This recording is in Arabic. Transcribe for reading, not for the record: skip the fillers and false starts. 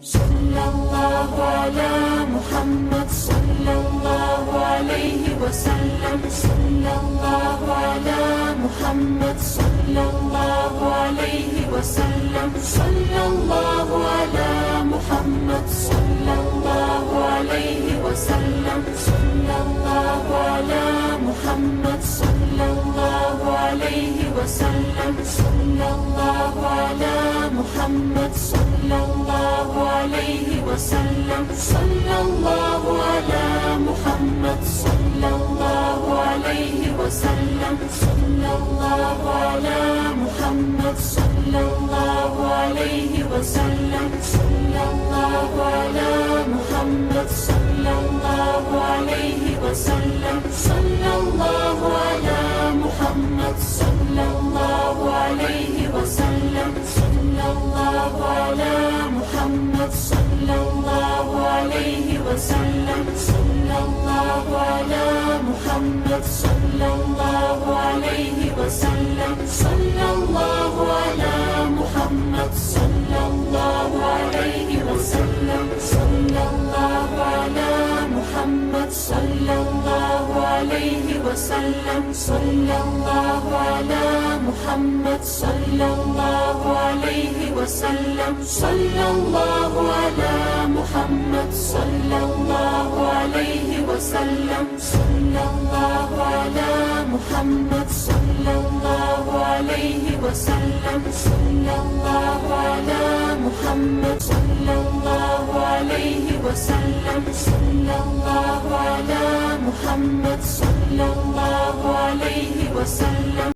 صلى الله على محمد صلى الله عليه وسلم. صلى الله على محمد صلى الله عليه وسلم. صلى الله على محمد صلى الله عليه وسلم. صلى الله على محمد صلى الله عليه وسلم. صلى الله على محمد صلى الله عليه وسلم. صلى الله على محمد صلى الله عليه وسلم. صلى الله على محمد صلى الله عليه وسلم. صلى الله على محمد صلى الله عليه وسلم. صلى الله على محمد صلى الله عليه وسلم. صلى الله على محمد صلى الله عليه وسلم. صلى الله على محمد صلى الله عليه وسلم. صلى الله على محمد صلى الله عليه وسلم. صلى الله على محمد صلى الله عليه وسلم. صلى الله على محمد صلى الله عليه وسلم. صلى الله على محمد صلى الله عليه وسلم. صلى الله على محمد صلى الله عليه وسلم. صلى الله على محمد صلى الله عليه وسلم. صلى الله على محمد صلى الله عليه وسلم.